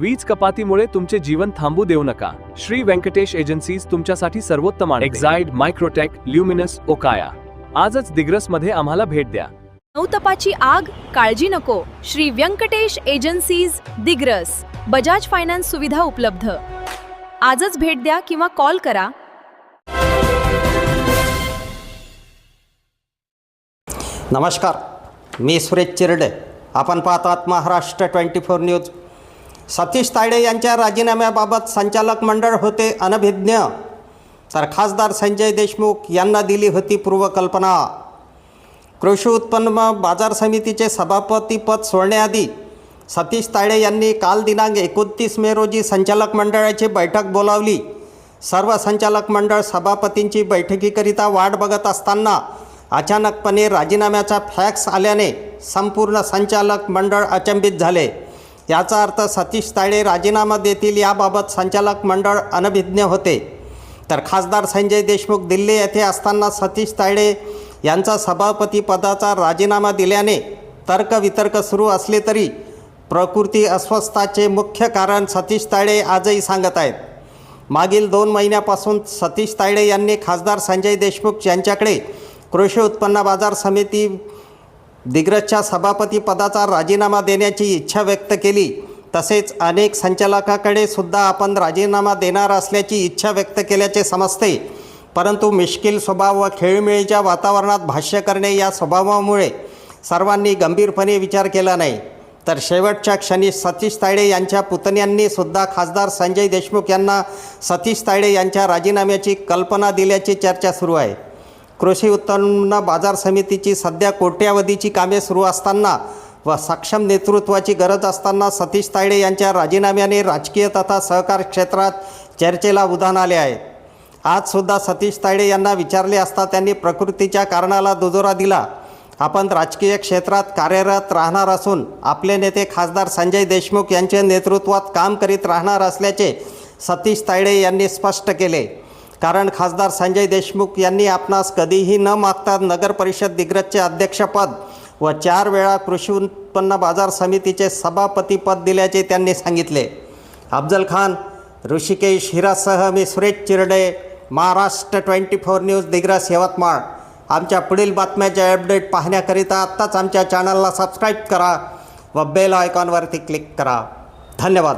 वीज कपातीमुळे तुमचे जीवन थांबू देऊ नका. श्री व्यंकटेश एजन्सीज तुमच्यासाठी सर्वोत्तम आणते. एक्झाइड, मायक्रोटेक, ल्युमिनस, ओकाया. आजच दिग्रस मध्ये आम्हाला भेट द्या. नवतपाची आग, काळजी नको. श्री व्यंकटेश एजन्सीज, दिग्रस. बजाज फायनान्स सुविधा उपलब्ध. आजच भेट द्या किंवा कॉल करा. नमस्कार, मी सुरेश चिरडे. आपण पाहतात महाराष्ट्र 24 न्यूज. सतीश तायडे यांच्या राजीनाम्याबाबत संचालक मंडळ होते अनभिज्ञ, तर खासदार संजय देशमुख यांना दिली होती पूर्वकल्पना. कृषी उत्पन्न बाजार समितीचे सभापतीपद सोडण्याआधी सतीश तायडे यांनी काल दिनांक 29 मे रोजी संचालक मंडळाची बैठक बोलावली. सर्व संचालक मंडळ सभापतींची बैठकीकरिता वाट बघत असताना अचानकपणे राजीनाम्याचा फॅक्स आल्याने संपूर्ण संचालक मंडळ अचंबित झाले. याचा अर्थ सतीश तायडे राजीनामा देतील याबाबत संचालक मंडळ अनभिज्ञ होते. तर खासदार संजय देशमुख दिल्ली येथे असताना सतीश तायडे यांचा सभापतीपदाचा राजीनामा दिल्याने तर्कवितर्क सुरू असले तरी प्रकृती अस्वस्थाचे मुख्य कारण सतीश तायडे आजही सांगत आहेत. मागील 2 महिन्यापासून सतीश तायडे यांनी खासदार संजय देशमुख यांच्याकडे कृषी उत्पन्न बाजार समिती दिग्रसच्या सभापतीपदाचा राजीनामा देण्याची इच्छा व्यक्त केली. तसेच अनेक संचालकाकडे सुद्धा आपण राजीनामा देणार असल्याची इच्छा व्यक्त केल्याचे समजते. परंतु मिश्किल स्वभाव व खेळीमेळीच्या वातावरणात भाष्य करणे या स्वभावामुळे सर्वांनी गंभीरपणे विचार केला नाही. तर शेवटच्या क्षणी सतीश तायडे यांच्या पुतण्यांनी सुद्धा खासदार संजय देशमुख यांना सतीश तायडे यांच्या राजीनाम्याची कल्पना दिल्याची चर्चा सुरू आहे. कृषी उत्पन्न बाजार समितीची सध्या कोट्यावधीची कामे सुरू असताना व सक्षम नेतृत्वाची गरज असताना सतीश तायडे यांच्या राजीनाम्याने राजकीय तथा सहकार क्षेत्रात चर्चेला उधाण आले आहे. आजसुद्धा सतीश तायडे यांना विचारले असता त्यांनी प्रकृतीच्या कारणाला दुजोरा दिला. आपण राजकीय क्षेत्रात कार्यरत राहणार असून आपले नेते खासदार संजय देशमुख यांच्या नेतृत्वात काम करीत राहणार असल्याचे सतीश तायडे यांनी स्पष्ट केले. कारण खासदार संजय देशमुख यांनी आपणास कधीही न मागता नगर परिषद दिग्रसचे अध्यक्षपद व 4 वेळा कृषी उत्पन्न बाजार समितीचे सभापतीपद दिल्याचे त्यांनी सांगितले. अफजल खान, ऋषिकेश हिरासह मी सुरेश चिरडे, महाराष्ट्र 24 न्यूज, दिग्रस, यवतमाळ. आमच्या पुढील बातम्याचे अपडेट पाहण्याकरिता आत्ताच आमच्या चॅनलला सबस्क्राईब करा व बेल आयकॉनवरती क्लिक करा. धन्यवाद.